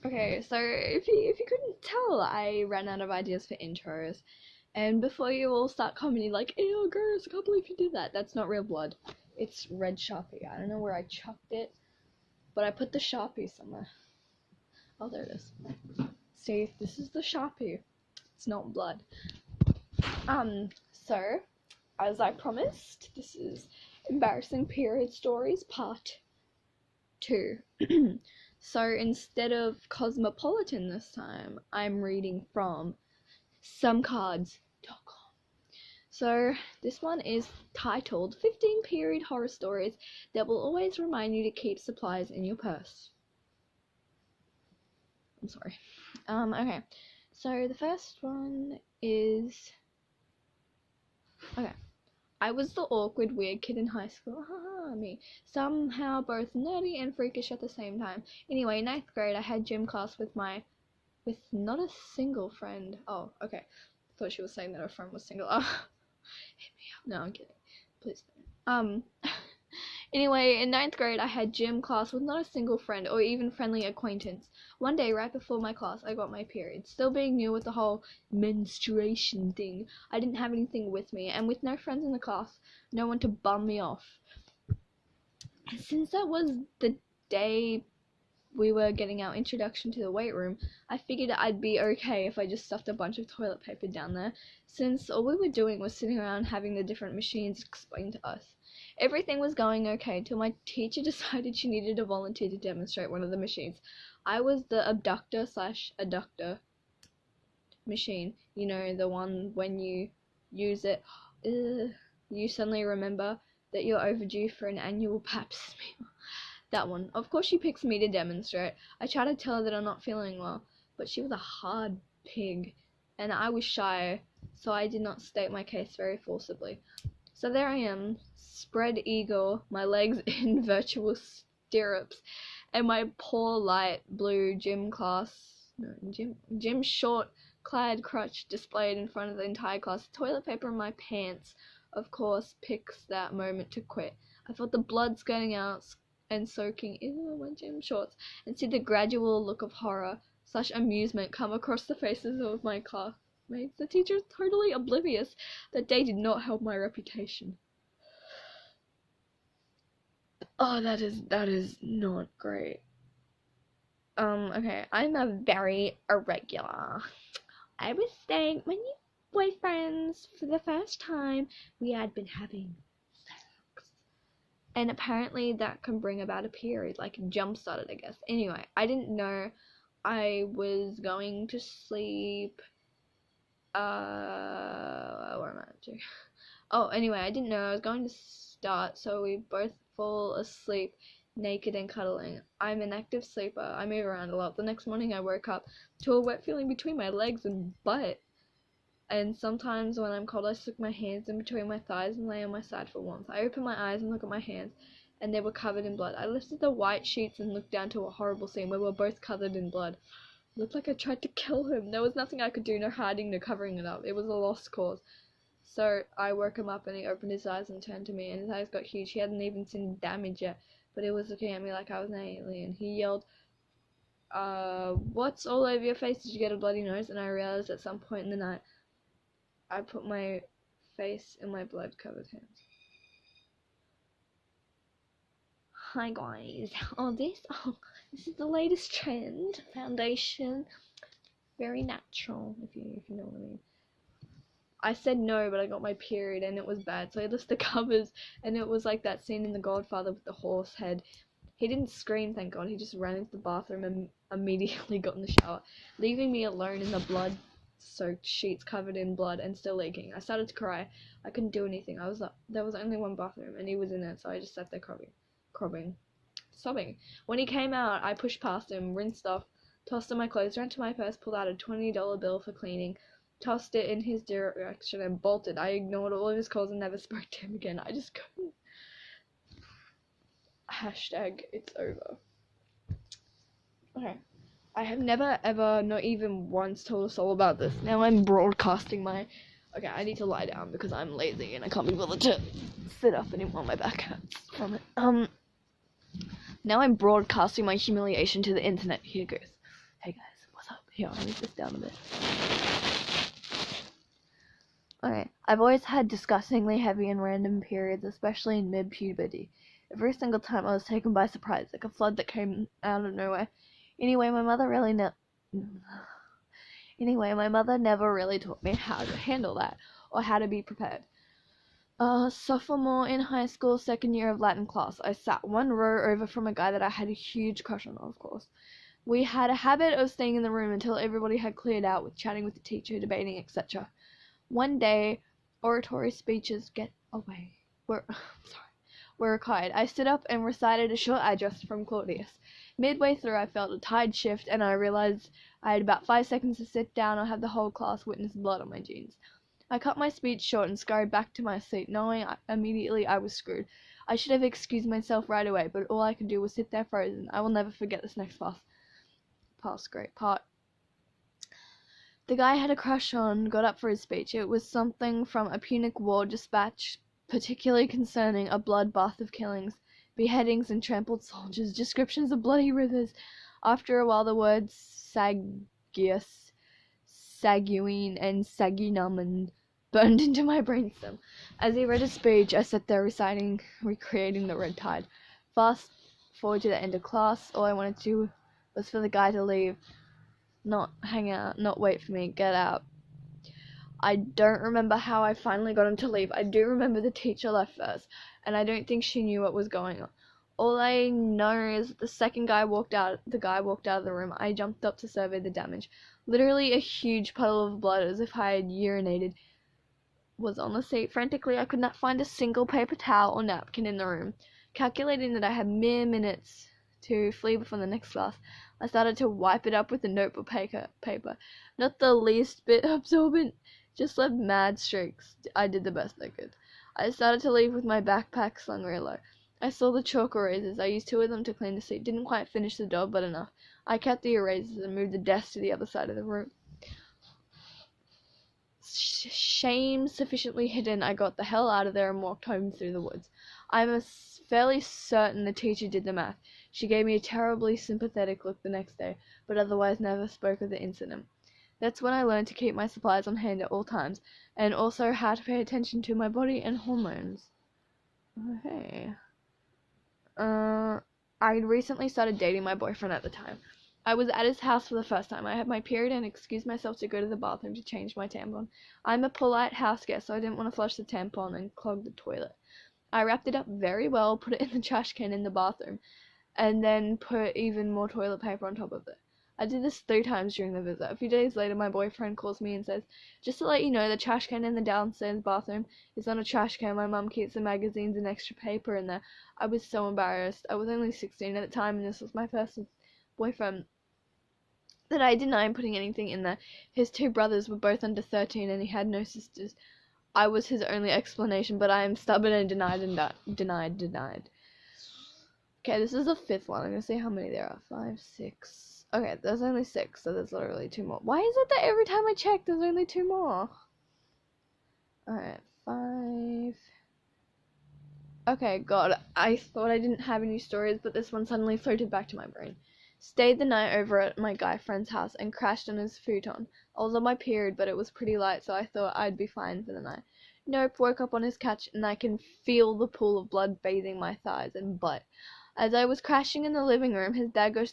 Okay, so if you couldn't tell, I ran out of ideas for intros. And before you all start commenting like, ew, girls, I can't believe you did that. That's not real blood. It's red Sharpie. I don't know where I chucked it, but I put the Sharpie somewhere. Oh, there it is. See, this is the Sharpie. It's not blood. So, as I promised, this is Embarrassing Period Stories Part 2. So instead of Cosmopolitan this time, I'm reading from somecards.com. So this one is titled 15 Period Horror Stories That Will Always Remind You to Keep Supplies in Your Purse. I'm sorry. Okay. So the first one is... Okay. I was the awkward, weird kid in high school. Haha, me. Somehow both nerdy and freakish at the same time. Anyway, 9th grade, I had gym class with not a single friend. Oh, okay. Thought she was saying that her friend was single. Oh, hit me up. No, I'm kidding. Please don't. Anyway, in 9th grade, I had gym class with not a single friend or even friendly acquaintance. One day, right before my class, I got my period. Still being new with the whole menstruation thing, I didn't have anything with me, and with no friends in the class, no one to bum me off. Since that was the day we were getting our introduction to the weight room, I figured I'd be okay if I just stuffed a bunch of toilet paper down there, since all we were doing was sitting around having the different machines explained to us. Everything was going okay until my teacher decided she needed a volunteer to demonstrate one of the machines. I was the abductor/adductor machine. You know, the one when you use it, you suddenly remember that you're overdue for an annual pap smear. That one. Of course she picks me to demonstrate. I try to tell her that I'm not feeling well, but she was a hard pig, and I was shy, so I did not state my case very forcibly. So there I am, spread eagle, my legs in virtual stirrups, and my poor light blue gym short clad crutch displayed in front of the entire class. Toilet paper in my pants, of course, picks that moment to quit. I felt the blood skirting out and soaking into my gym shorts, and see the gradual look of horror/amusement come across the faces of my classmates. The teacher is totally oblivious that day did not help my reputation. Oh, that is not great. Okay, I'm a very irregular. I was staying with my new boyfriends for the first time. We had been having sex. And apparently that can bring about a period, like jump-started, I guess. Anyway, I didn't know I was going to sleep. What am I up to? Oh, anyway, I didn't know I was going to start, so we both fall asleep, naked and cuddling. I'm an active sleeper. I move around a lot. The next morning I woke up to a wet feeling between my legs and butt. And sometimes when I'm cold, I stick my hands in between my thighs and lay on my side for warmth. I open my eyes and look at my hands, and they were covered in blood. I lifted the white sheets and looked down to a horrible scene where we were both covered in blood. It looked like I tried to kill him. There was nothing I could do, no hiding, no covering it up. It was a lost cause. So I woke him up and he opened his eyes and turned to me, and his eyes got huge. He hadn't even seen damage yet, but he was looking at me like I was an alien. He yelled, what's all over your face? Did you get a bloody nose? And I realized at some point in the night, I put my face in my blood-covered hands. Hi guys. This is the latest trend. Foundation. Very natural, if you know what I mean. I said no, but I got my period and it was bad, so I lifted the covers, and it was like that scene in The Godfather with the horse head. He didn't scream, thank God. He just ran into the bathroom and immediately got in the shower, leaving me alone in the blood-soaked sheets covered in blood and still leaking. I started to cry. I couldn't do anything. There was only one bathroom, and he was in it, so I just sat there sobbing. When he came out, I pushed past him, rinsed off, tossed on my clothes, ran to my purse, pulled out a $20 bill for cleaning, tossed it in his direction, and bolted. I ignored all of his calls and never spoke to him again. I just couldn't. Hashtag it's over. Okay. I have never, ever, not even once, told a soul about this. Now I'm broadcasting my... Okay, I need to lie down because I'm lazy and I can't be bothered to sit up anymore. My back hurts from it. Now I'm broadcasting my humiliation to the internet. Here goes. Hey guys, what's up? Here, I'll move this down a bit. Okay, I've always had disgustingly heavy and random periods, especially in mid-puberty. Every single time I was taken by surprise, like a flood that came out of nowhere. Anyway, my mother never really taught me how to handle that, or how to be prepared. Sophomore in high school, second year of Latin class, I sat one row over from a guy that I had a huge crush on, of course. We had a habit of staying in the room until everybody had cleared out, with chatting with the teacher, debating, etc. One day, oratory speeches were required. I stood up and recited a short address from Claudius. Midway through, I felt a tide shift, and I realized I had about 5 seconds to sit down or have the whole class witness blood on my jeans. I cut my speech short and scurried back to my seat, knowing immediately I was screwed. I should have excused myself right away, but all I could do was sit there frozen. I will never forget this next great part. The guy I had a crush on got up for his speech. It was something from a Punic War dispatch, particularly concerning a bloodbath of killings, beheadings, and trampled soldiers, descriptions of bloody rivers. After a while, the words Sagius, Saguine, and Saginum burned into my brainstem. As he read his speech, I sat there recreating the red tide. Fast forward to the end of class, all I wanted to do was for the guy to leave. Not hang out, not wait for me, get out. I don't remember how I finally got him to leave. I do remember the teacher left first, and I don't think she knew what was going on. All I know is the second the guy walked out of the room, I jumped up to survey the damage. Literally a huge puddle of blood, as if I had urinated, was on the seat. Frantically, I could not find a single paper towel or napkin in the room. Calculating that I had mere minutes to flee before the next class, I started to wipe it up with a notebook paper. Not the least bit absorbent, just left mad streaks. I did the best I could. I started to leave with my backpack slung real low. I saw the chalk erasers. I used 2 of them to clean the seat. Didn't quite finish the job, but enough. I kept the erasers and moved the desk to the other side of the room. Shame sufficiently hidden, I got the hell out of there and walked home through the woods. I'm fairly certain the teacher did the math. She gave me a terribly sympathetic look the next day, but otherwise never spoke of the incident. That's when I learned to keep my supplies on hand at all times, and also how to pay attention to my body and hormones. Okay. I'd recently started dating my boyfriend at the time. I was at his house for the first time. I had my period and excused myself to go to the bathroom to change my tampon. I'm a polite house guest, so I didn't want to flush the tampon and clog the toilet. I wrapped it up very well, put it in the trash can in the bathroom, and then put even more toilet paper on top of it. I did this 3 times during the visit. A few days later, my boyfriend calls me and says, "Just to let you know, the trash can in the downstairs bathroom is not a trash can. My mum keeps the magazines and extra paper in there." I was so embarrassed. I was only 16 at the time, and this was my first boyfriend. That I denied putting anything in there. His 2 brothers were both under 13, and he had no sisters. I was his only explanation, but I am stubborn and denied. Okay, this is the 5th one. I'm gonna see how many there are. 5, 6. Okay, there's only 6, so there's literally 2 more. Why is it that every time I check, there's only 2 more? Alright, 5. Okay, God, I thought I didn't have any stories, but this one suddenly floated back to my brain. Stayed the night over at my guy friend's house and crashed on his futon. I was on my period, but it was pretty light, so I thought I'd be fine for the night. Nope, woke up on his couch, and I can feel the pool of blood bathing my thighs and butt. As I was crashing in the living room, his dad goes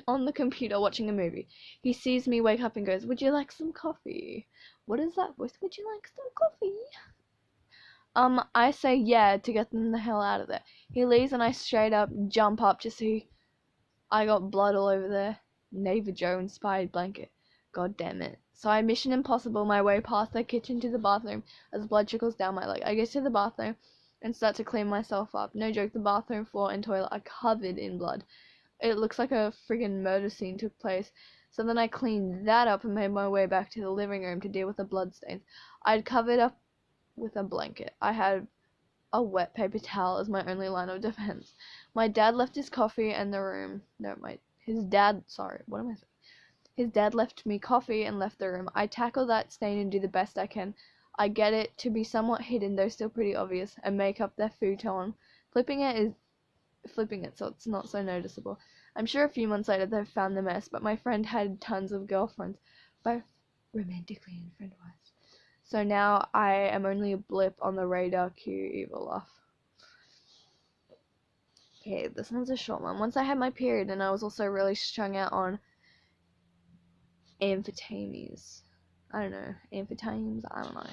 on the computer watching a movie. He sees me wake up and goes, "Would you like some coffee?" What is that voice? "Would you like some coffee?" I say yeah to get them the hell out of there. He leaves and I straight up jump up to see I got blood all over there. Neighbor Joe inspired blanket. God damn it. So I Mission Impossible my way past the kitchen to the bathroom as blood trickles down my leg. I get to the bathroom and start to clean myself up. No joke, the bathroom floor and toilet are covered in blood. It looks like a friggin' murder scene took place. So then I cleaned that up and made my way back to the living room to deal with the bloodstains. I'd covered up with a blanket. I had a wet paper towel as my only line of defense. My dad left his coffee in the room. His dad left me coffee and left the room. I tackle that stain and do the best I can. I get it to be somewhat hidden, though still pretty obvious, and make up their futon. Flipping it is flipping it so it's not so noticeable. I'm sure a few months later they found the mess, but my friend had tons of girlfriends, both romantically and friend-wise. So now I am only a blip on the radar. Cue evil laugh. Okay, this one's a short one. Once I had my period and I was also really strung out on amphetamines. I don't know. Amphetamines? I don't know.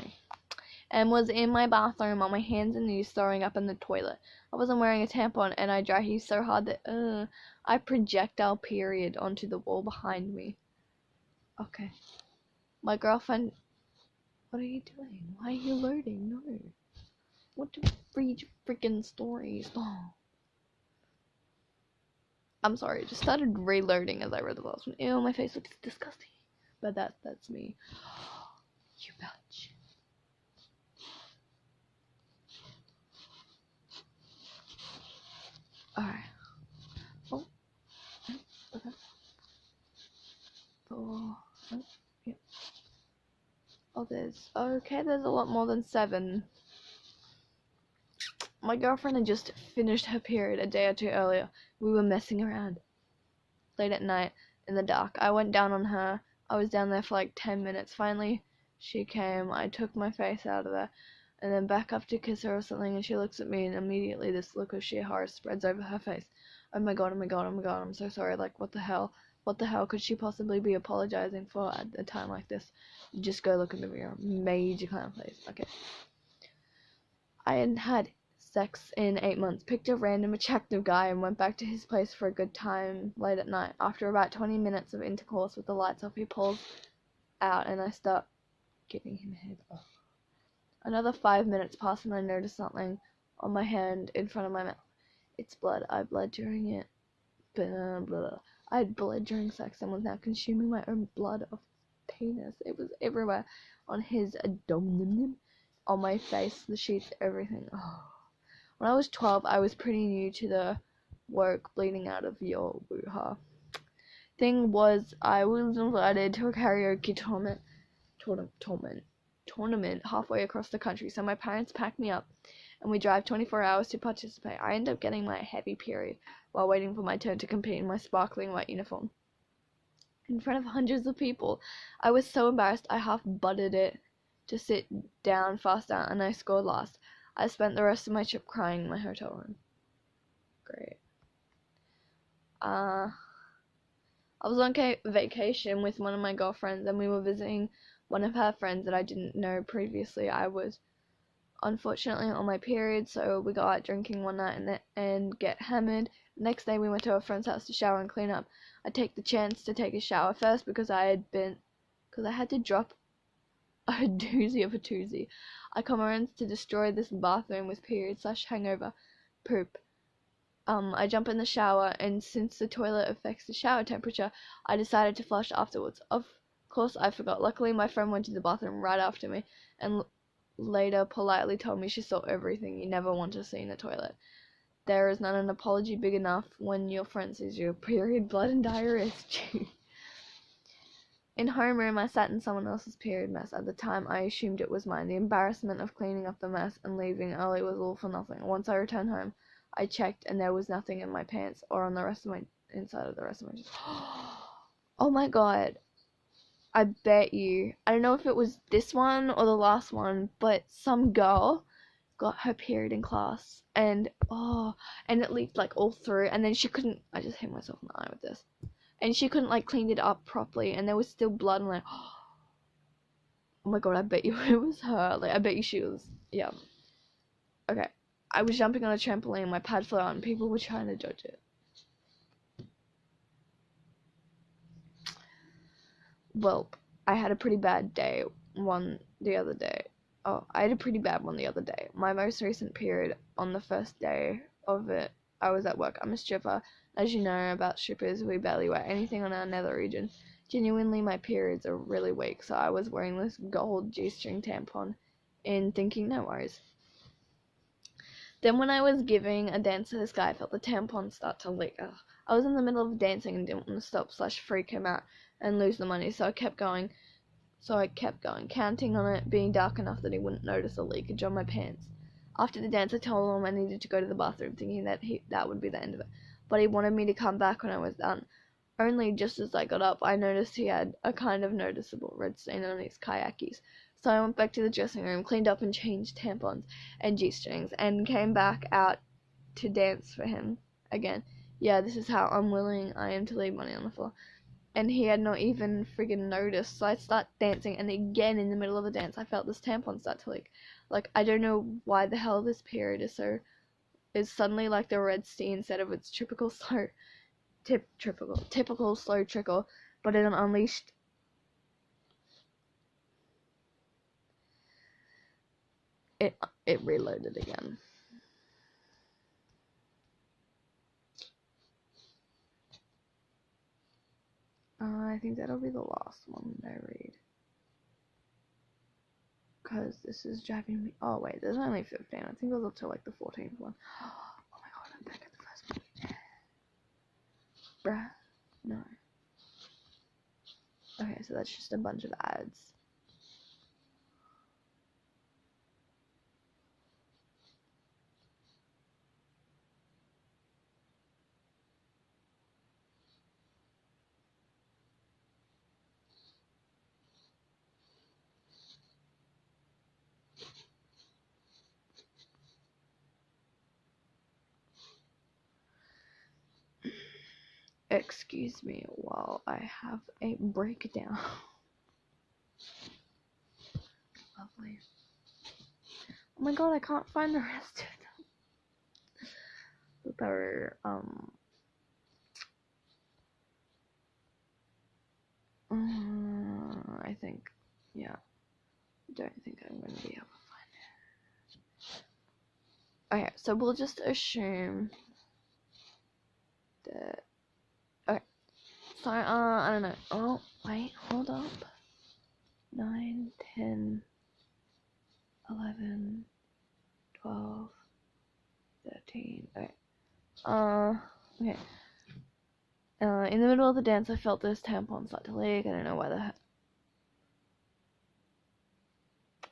And was in my bathroom on my hands and knees throwing up in the toilet. I wasn't wearing a tampon and I dry heaved so hard that I projectile period onto the wall behind me. Okay. My girlfriend... What are you doing? Why are you loading? No. What to read freaking stories? Oh. I'm sorry, it just started reloading as I read the last one. Ew, my face looks disgusting. But that's me. You bitch. Alright. Oh. Okay. Oh. Yeah. Oh, there's a lot more than 7. My girlfriend had just finished her period a day or two earlier. We were messing around late at night in the dark. I went down on her. I was down there for like 10 minutes. Finally, she came. I took my face out of there and then back up to kiss her or something, and she looks at me and immediately this look of sheer horror spreads over her face. Oh my god, oh my god, oh my god, I'm so sorry. Like, what the hell? What the hell could she possibly be apologizing for at a time like this? Just go look in the mirror. Major clown face. Okay. I hadn't had sex in 8 months, picked a random attractive guy and went back to his place for a good time late at night. After about 20 minutes of intercourse with the lights off, he pulls out and I start giving him head. Oh. Another 5 minutes pass and I notice something on my hand in front of my mouth. It's blood. I bled during it. Blah, blah. I had bled during sex and was now consuming my own blood of penis. It was everywhere. On his abdomen, on my face, the sheets, everything. Oh. When I was 12, I was pretty new to the work bleeding out of your woo-ha. Thing was, I was invited to a karaoke tournament halfway across the country, so my parents packed me up and we drive 24 hours to participate. I ended up getting my heavy period while waiting for my turn to compete in my sparkling white uniform. In front of hundreds of people, I was so embarrassed I half butted it to sit down faster and I scored last. I spent the rest of my trip crying in my hotel room. Great. I was on vacation with one of my girlfriends and we were visiting one of her friends that I didn't know previously. I was unfortunately on my period, so we go out drinking one night and get hammered. The next day we went to a friend's house to shower and clean up. I take the chance to take a shower first because I had to drop a doozy of a toozy. I come around to destroy this bathroom with period/hangover poop. I jump in the shower, and since the toilet affects the shower temperature, I decided to flush afterwards. Of course, I forgot. Luckily, my friend went to the bathroom right after me, and later politely told me she saw everything you never want to see in a toilet. There is not an apology big enough when your friend sees your period, blood, and diarrhea. In homeroom, I sat in someone else's period mess. At the time, I assumed it was mine. The embarrassment of cleaning up the mess and leaving early was all for nothing. Once I returned home, I checked, and there was nothing in my pants or on the rest of my inside of the rest of my. Oh my god! I bet you. I don't know if it was this one or the last one, but some girl got her period in class, and it leaked like all through, and then she couldn't. I just hit myself in the eye with this. And she couldn't like clean it up properly, and there was still blood. And like, oh my god, I bet you it was her. Like, I bet you she was. Yeah. Okay. I was jumping on a trampoline, my pad flew out, and people were trying to judge it. Well, I had a pretty bad day the other day. I had a pretty bad one the other day. My most recent period, on the first day of it, I was at work. I'm a stripper. As you know about strippers, we barely wear anything on our nether region. Genuinely, my periods are really weak, so I was wearing this gold G-string tampon and thinking no worries. Then when I was giving a dance to this guy, I felt the tampon start to leak. I was in the middle of dancing and didn't want to stop/freak him out and lose the money, so I kept going, counting on it being dark enough that he wouldn't notice a leakage on my pants. After the dance, I told him I needed to go to the bathroom, thinking that that would be the end of it. But he wanted me to come back when I was done. Only just as I got up, I noticed he had a kind of noticeable red stain on his kayakis. So I went back to the dressing room, cleaned up and changed tampons and G-strings, and came back out to dance for him again. Yeah, this is how unwilling I am to leave money on the floor. And he had not even friggin' noticed. So I start dancing, and again in the middle of the dance, I felt this tampon start to leak. Like, I don't know why the hell this period is suddenly like the red stain instead of its typical slow trickle, but it unleashed. It reloaded again. I think that'll be the last one that I read. Because this is driving me. Oh, wait, there's only 15. I think it was up to like the 14th one. Oh my god, I'm back at the first one. Bruh. No. Okay, so that's just a bunch of ads. Excuse me while I have a breakdown. Lovely. Oh my god, I can't find the rest of them. They're, I think, yeah. Don't think I'm going to be able to find it. Okay, so we'll just assume that. Okay, so, I don't know. Oh, wait, hold up. 9, 10, 11, 12, 13. Okay. Okay. In the middle of the dance, I felt this tampon start to leak. I don't know why the heck.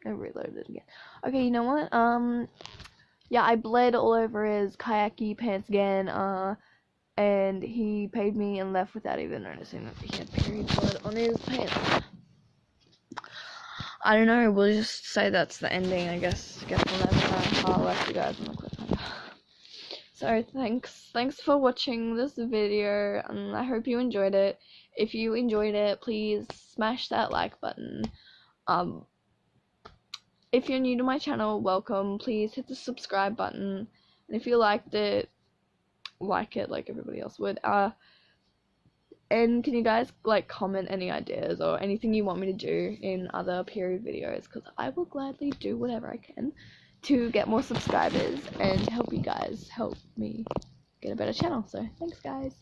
I reloaded again. Okay, you know what? Yeah, I bled all over his kayaki pants again. And he paid me and left without even noticing that he had period blood on his pants. I don't know. We'll just say that's the ending. I guess we'll never know. I'll let you guys on the cliffhanger. So thanks for watching this video, and I hope you enjoyed it. If you enjoyed it, please smash that like button. If you're new to my channel, welcome. Please hit the subscribe button, and if you liked it, like it like everybody else would. And can you guys like comment any ideas or anything you want me to do in other period videos, because I will gladly do whatever I can to get more subscribers and help you guys help me get a better channel. So thanks guys.